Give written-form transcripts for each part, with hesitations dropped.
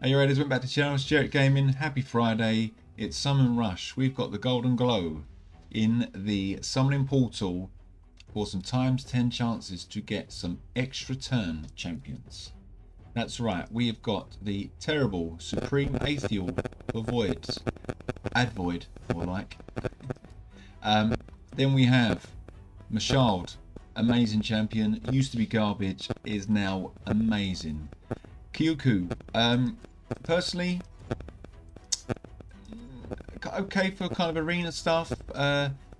Hey, you ready? Went back to channel. It's Jarrett Gaming. Happy Friday. It's Summon Rush. We've got the Golden Glow in the Summoning Portal for some times 10 chances to get some extra turn champions. That's right. We have got the terrible Supreme Aethial for Voids. Advoid, more like. Then we have Mashald. Amazing champion. Used to be garbage. Is now amazing. Kyuku. Personally, okay for kind of arena stuff.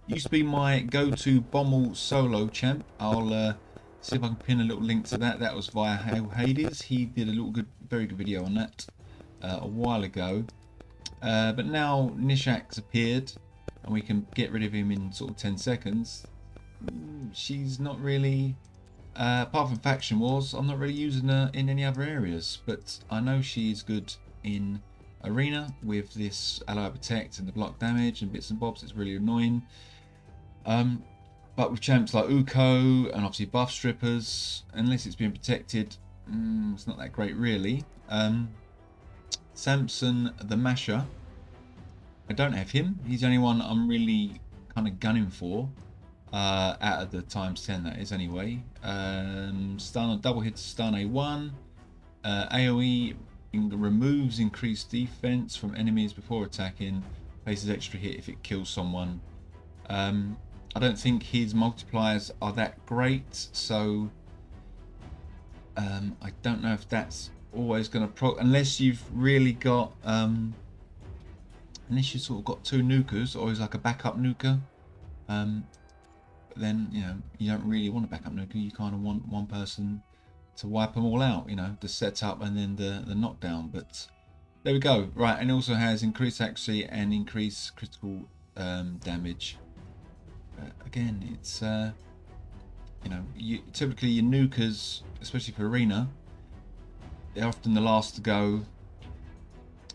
Used to be my go-to Bommel solo champ. I'll see if I can pin a little link to that. That was via Hades. He did a little very good video on that a while ago. But now Nishak's appeared, and we can get rid of him in sort of 10 seconds. She's not really, apart from faction wars, I'm not really using her in any other areas, but I know she's good in arena with this ally protect and the block damage and bits and bobs. It's really annoying. But with champs like Uko and obviously buff strippers, unless it's being protected, it's not that great really. Samson the Masher, I don't have him. He's the only one I'm really kind of gunning for. Out of the times 10 that is anyway. Stun, double hit stun A1. AoE removes increased defense from enemies before attacking. Places extra hit if it kills someone. I don't think his multipliers are that great, so I don't know if that's always going to unless you've really got unless you sort of got two nukers or is like a backup nuker. Then you don't really want a backup nuker. You kind of want one person to wipe them all out, the setup and then the knockdown. But there we go. Right, and it also has increased accuracy and increased critical damage. Again, it's typically your nukers, especially for arena, they're often the last to go.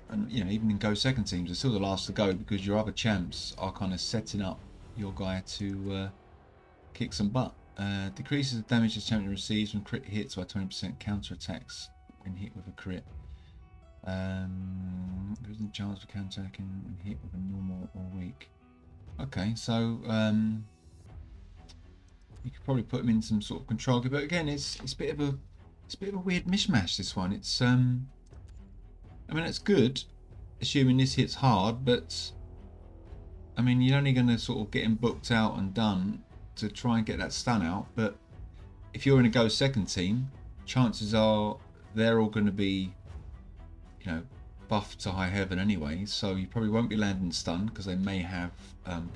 And even in go second teams, they're still the last to go because your other champs are kind of setting up your guy to kick some butt. Decreases the damage the champion receives when crit hits by 20%. Counter attacks when hit with a crit. There isn't a chance for counter attacking when hit with a normal or weak. Okay, so you could probably put him in some sort of control, but again, it's a bit of a weird mishmash. This one, it's I mean, it's good, assuming this hits hard, but I mean, you're only going to sort of get him booked out and done to try and get that stun out. But if you're in a go second team, chances are they're all going to be, buffed to high heaven anyway. So you probably won't be landing stun because they may have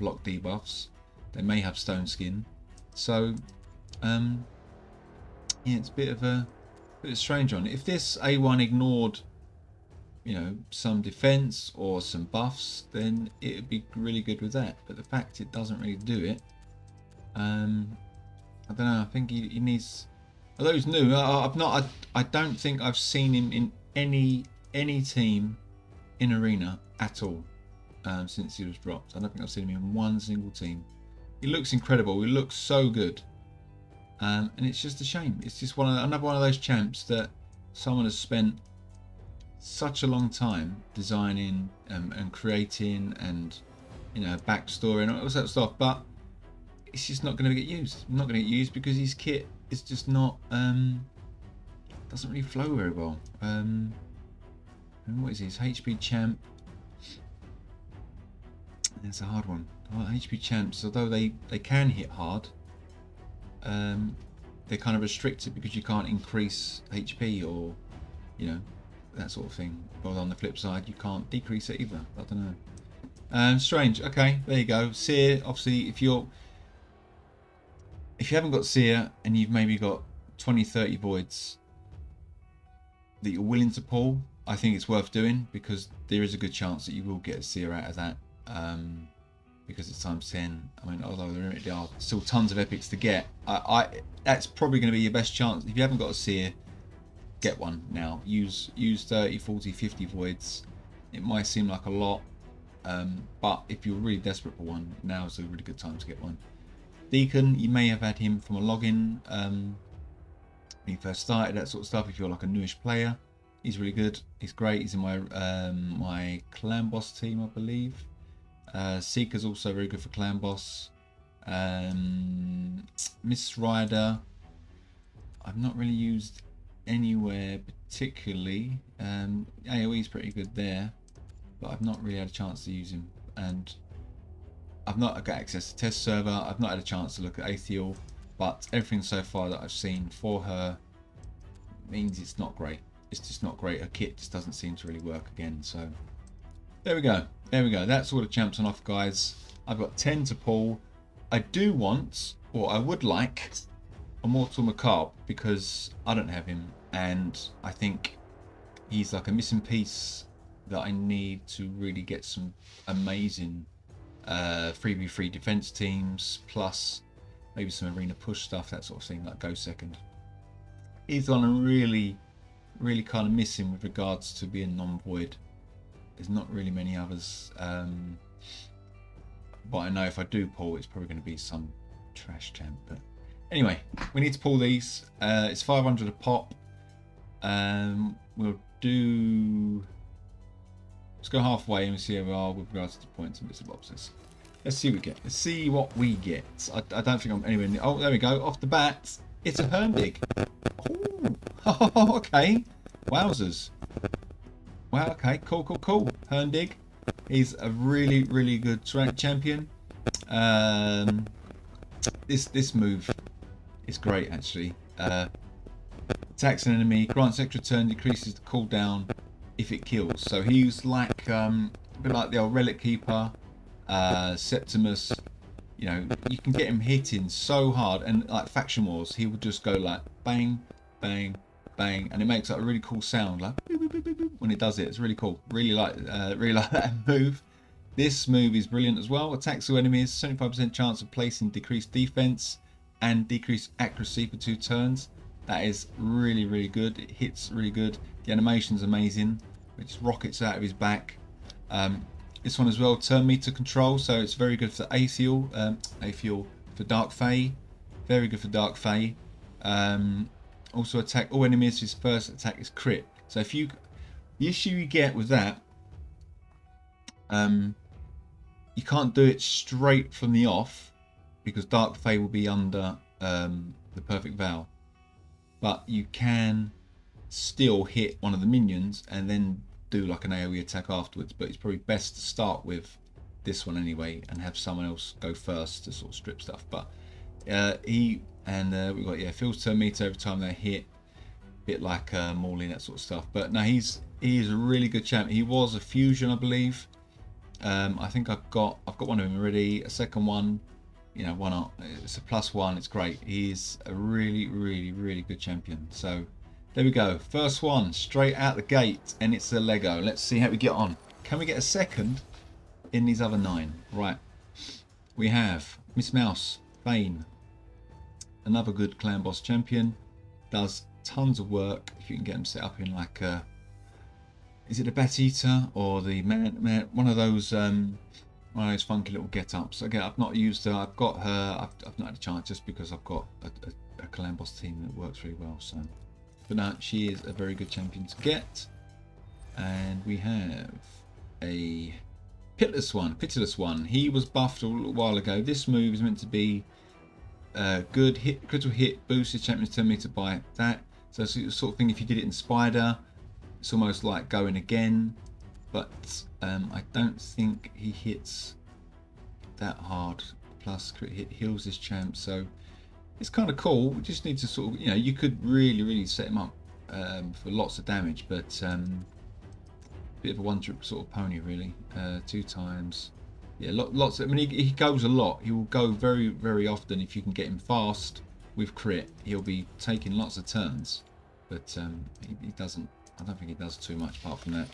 block debuffs. They may have stone skin. So yeah, it's a bit of a strange one. If this A1 ignored some defense or some buffs, then it would be really good with that. But the fact it doesn't really do it, I don't know. I think he needs. Although he's new, I don't think I've seen him in any team in arena at all since he was dropped. I don't think I've seen him in one single team. He looks incredible. He looks so good, and it's just a shame. It's just another one of those champs that someone has spent such a long time designing and creating and backstory and all that sort of stuff, but it's just not going to get used. Not going to get used because his kit is just not doesn't really flow very well. And what is his HP champ? That's a hard one. Well, HP champs, although they can hit hard, they're kind of restricted because you can't increase HP or that sort of thing. But on the flip side, you can't decrease it either. I don't know. Strange. Okay, there you go. Seer. Obviously, if you haven't got Seer and you've maybe got 20-30 voids that you're willing to pull, I think it's worth doing because there is a good chance that you will get a Seer out of that. Because it's times 10. I mean, although there are still tons of epics to get, that's probably going to be your best chance. If you haven't got a Seer, get one now. Use 30, 40, 50 voids. It might seem like a lot, but if you're really desperate for one, now is a really good time to get one. Deacon, you may have had him from a login when you first started, that sort of stuff, if you're like a newish player. He's really good. He's great. He's in my my clan boss team, I believe. Seeker's also very good for clan boss. Miss Rider, I've not really used anywhere particularly. AoE's pretty good there, but I've not really had a chance to use him. And I've not got access to test server. I've not had a chance to look at Aethiel, but everything so far that I've seen for her means it's not great. It's just not great. Her kit just doesn't seem to really work again. So there we go. There we go. That's all the champs on offer, guys. I've got 10 to pull. I do want, or I would like, a Mortal Macabre because I don't have him, and I think he's like a missing piece that I need to really get some amazing 3v3 defense teams, plus maybe some arena push stuff, that sort of thing, like go second. He's the one I'm really kind of missing with regards to being non-void. There's not really many others, but I know if I do pull, it's probably going to be some trash champ. But anyway, we need to pull these. It's 500 a pop. We'll do. Let's go halfway and see where we are with regards to the points and bits and bobs. Let's see what we get. Let's see what we get. I don't think I'm anywhere near. Oh, there we go. Off the bat, it's a Herndig. Oh, okay. Wowzers. Wow, okay. Cool. Herndig. He's a really good champion. This move is great, actually. Attacks an enemy, grants extra turn, decreases the cooldown if it kills. So he's like a bit like the old Relic Keeper, Septimus. You know, you can get him hitting so hard, and like Faction Wars, he will just go like bang, bang, bang, and it makes like a really cool sound, like boop, boop, boop, boop, boop, when it does it. It's really cool. Really like that move. This move is brilliant as well. Attacks all enemies, 75% chance of placing decreased defense and decreased accuracy for 2 turns. That is really good. It hits really good. The animation's amazing. It just rockets out of his back. This one as well, turn meter control, so it's very good for Aethiel for Dark Fae. Very good for Dark Fae. Also attack all enemies. His first attack is crit. So if you, the issue you get with that, you can't do it straight from the off because Dark Fae will be under the Perfect Vow, but you can still hit one of the minions and then do like an AoE attack afterwards. But it's probably best to start with this one anyway and have someone else go first to sort of strip stuff. But we've got fills turn meter every time they hit, a bit like Mauling, that sort of stuff. But no, he's a really good champ. He was a fusion, I believe. I think I've got one of him already. A second one, you know, why not? It's a +1. It's great. He's a really good champion. So there we go. First one straight out the gate, and it's a Lego. Let's see how we get on. Can we get a second in these other 9? Right. We have Miss Mouse, Thane, another good clan boss champion. Does tons of work if you can get him set up in like a. Is it the Bat Eater or the man? One of those funky little get-ups. Again, I've not used her. I've got her. I've not had a chance just because I've got a clan boss team that works really well. So, but no, she is a very good champion to get. And we have a Pitiless one. He was buffed a little while ago. This move is meant to be good hit, critical hit, boosted champions 10 meter by that. So it's the sort of thing if you did it in Spider. It's almost like going again, but I don't think he hits that hard. Plus crit hit heals this champ, so it's kind of cool. We just need to sort of, you know, you could really set him up for lots of damage, but bit of a one-trick sort of pony really. 2 times, yeah, lots. I mean, he goes a lot. He will go very often if you can get him fast with crit. He'll be taking lots of turns, but he doesn't. I don't think he does too much apart from that.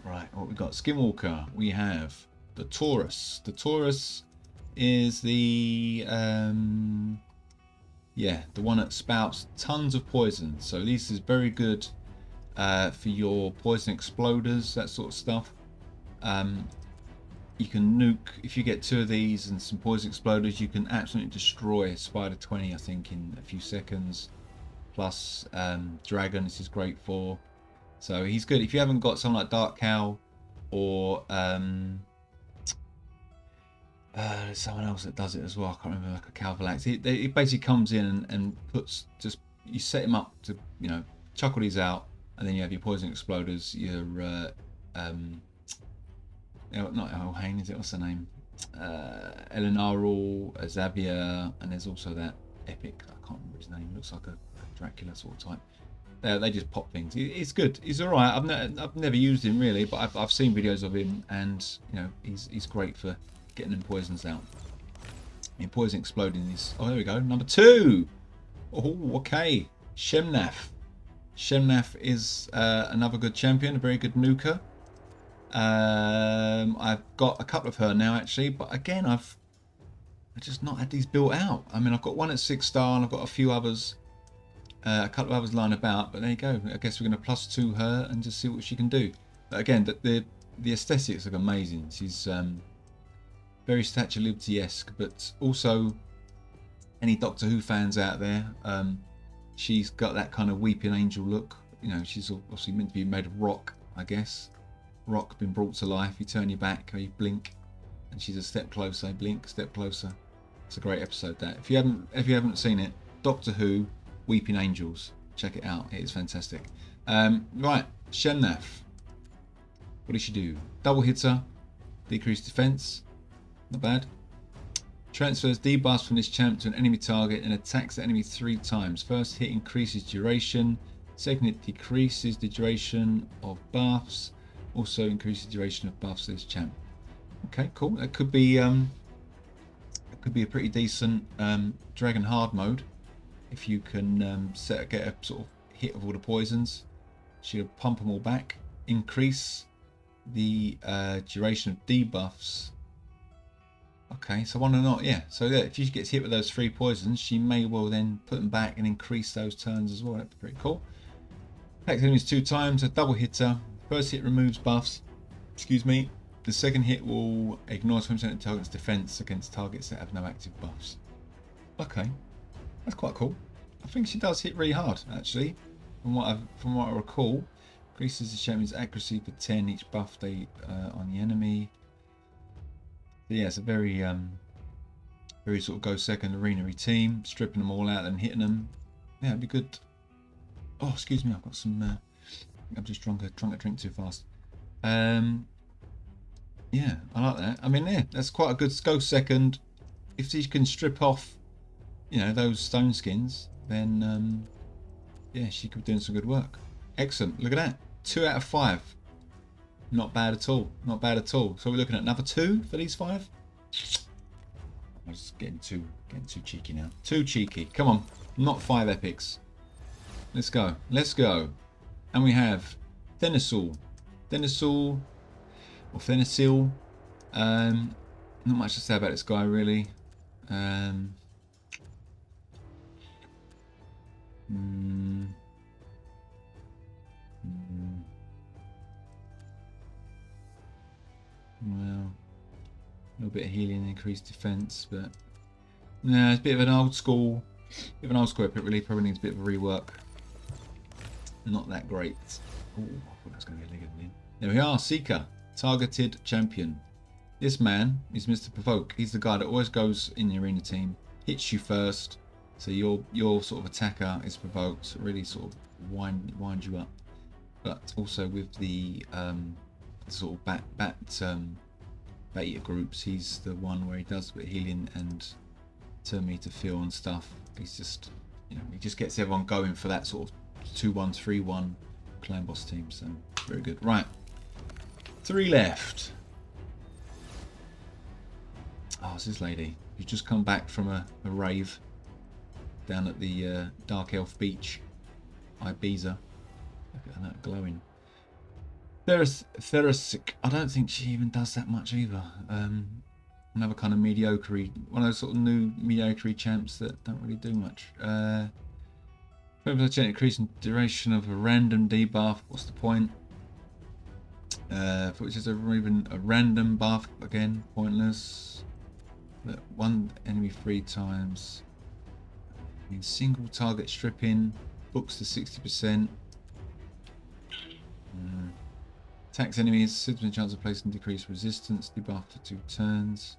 Right, what we got? Skinwalker. We have the Taurus. The Taurus is the the one that spouts tons of poison. So this is very good for your poison exploders, that sort of stuff. You can nuke if you get 2 of these and some poison exploders. You can absolutely destroy Spider 20, I think, in a few seconds. plus dragon. This is great for. So he's good. If you haven't got something like Dark Cow or there's someone else that does it as well. I can't remember, like a Calvalax. It basically comes in and puts just, you set him up to, you know, chuckle these out, and then you have your poison exploders, your not Elhain, is it? What's the name? Elhain, Xavier, and there's also that epic. I can't remember his name. Looks like a Dracula sort of type. They just pop things. It's good. He's all right. I've never used him really, but I've seen videos of him, and you know he's great for getting them poisons out. I mean, poison exploding is. Oh, there we go. Number 2. Oh, okay. Shemnath. Shemnath is another good champion, a very good nuker. I've got a couple of her now actually, but again I've just not had these built out. I mean, I've got one at 6-star and I've got a few others, a couple of others lying about, but there you go. I guess we're going to +2 her and just see what she can do. But again, the aesthetics look amazing. She's very Statue of Liberty-esque, but also any Doctor Who fans out there, she's got that kind of weeping angel look. You know, she's obviously meant to be made of rock, I guess. Rock been brought to life. You turn your back or you blink, and she's a step closer. Blink, step closer. It's a great episode. That if you haven't seen it, Doctor Who, Weeping Angels, check it out. It is fantastic. Right, Shemnath. What does she do? Double hitter, decreased defense. Not bad. Transfers debuffs from this champ to an enemy target and attacks the enemy 3 times. First hit increases duration. Second hit decreases the duration of buffs. Also increases the duration of buffs to this champ. Okay, cool. That could be a pretty decent Dragon Hard mode if you can get a sort of hit of all the poisons. She'll pump them all back. Increase the duration of debuffs. Okay, so one or not, yeah. So yeah, if she gets hit with those 3 poisons, she may well then put them back and increase those turns as well. That'd be pretty cool. Attacks enemies 2 times, a double hitter. First hit removes buffs. Excuse me. The second hit will ignore 20% of the target's defense against targets that have no active buffs. Okay, that's quite cool. I think she does hit really hard, actually. From what I recall, increases the champion's accuracy for 10 each buff they on the enemy. So yeah, it's a very sort of go second arena-y team, stripping them all out and hitting them. Yeah, it'd be good. Oh, excuse me, I've got some. I've just drunk a drink too fast. Yeah, I like that. I mean, yeah, that's quite a good go second. If she can strip off, you know, those stone skins, then yeah, she could be doing some good work. Excellent. Look at that. 2 out of 5. Not bad at all. Not bad at all. So we're looking at another 2 for these 5. I'm just getting too cheeky now. Too cheeky. Come on. Not 5 epics. Let's go. Let's go. And we have Thenasil. Thenasil or Thenasil. Not much to say about this guy really. Well, a little bit of healing, increased defense, but no, it's a bit of an old school epic really. Probably needs a bit of a rework. Not that great. Oh, I thought that's going to be a leg in. There we are, Seeker, targeted champion. This man is Mr. Provoke. He's the guy that always goes in the arena team, hits you first, so your sort of attacker is provoked, really sort of wind you up. But also with the sort of bat eater groups, he's the one where he does a bit of healing and turn me to feel and stuff. He's just, you know, he just gets everyone going for that sort of 2-1, 3-1 clan boss team. So very good. Right, 3 left. Oh, it's this lady. You've just come back from a rave down at the Dark Elf Beach, Ibiza. Look at that glowing. Therasic. I don't think she even does that much either. Another kind of mediocre, one of those sort of new mediocre champs that don't really do much. 20% increase in duration of a random debuff. What's the point? Which is even a random buff, again, pointless. But 1 enemy 3 times. I mean, single target stripping. Books to 60%. Attacks enemies, 60% chance of placing decreased resistance, debuff for 2 turns.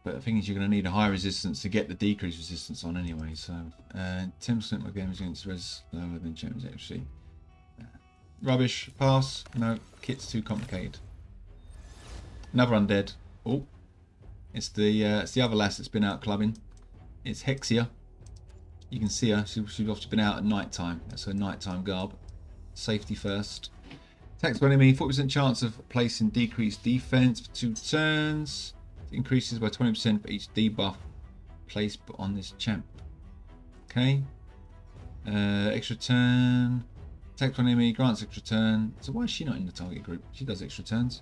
But the thing is, you're going to need a high resistance to get the decreased resistance on anyway. So 10% of games against res lower than champions actually. Rubbish. Pass. No, kit's too complicated. Another undead. Oh, it's the other lass that's been out clubbing. It's Hexia. You can see her. She's obviously been out at night time. That's her nighttime garb. Safety first. Attacks by enemy. 40% chance of placing decreased defense for 2 turns. It increases by 20% for each debuff placed on this champ. Okay. Extra turn. Attacks by enemy. Grants extra turn. So why is she not in the target group? She does extra turns.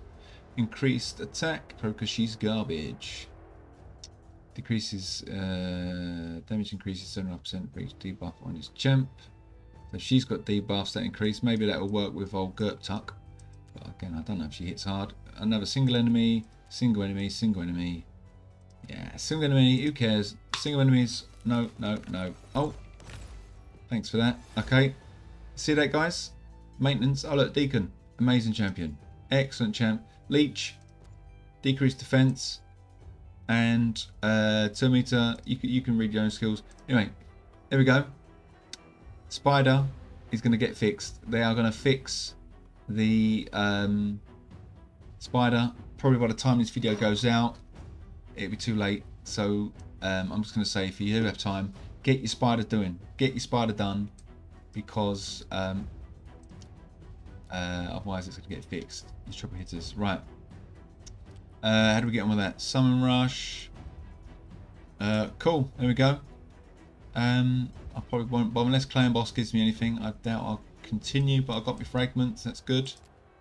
Increased attack because she's garbage. Decreases damage increases 7.5% for each debuff on this champ. So she's got debuffs that increase. Maybe that will work with old Gerp Tuck. But again, I don't know if she hits hard. Another single enemy, single enemy, single enemy. Yeah, single enemy, who cares? Single enemies, no, no, no. Oh, thanks for that. Okay, see that, guys? Maintenance. Oh, look, Deacon. Amazing champion. Excellent champ. Leech, decreased defense. And 2 meter, you can read your own skills. Anyway, there we go. Spider is going to get fixed. They are going to fix the spider. Probably by the time this video goes out, it'll be too late. So I'm just going to say, if you do have time, get your spider doing. Get your spider done, because otherwise it's going to get fixed. These triple hitters. Right. How do we get on with that? Summon Rush. Cool. There we go. I probably won't bother unless Clan Boss gives me anything. I doubt I'll continue, but I've got my fragments. That's good.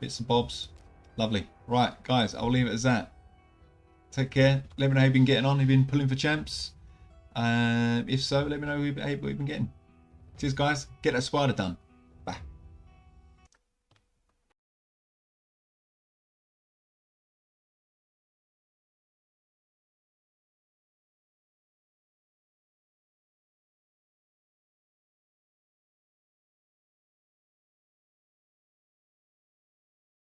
Bits and bobs. Lovely. Right, guys, I'll leave it as that. Take care. Let me know how you've been getting on. Have you been pulling for champs? If so, let me know how you've been getting. Cheers, guys. Get that spider done.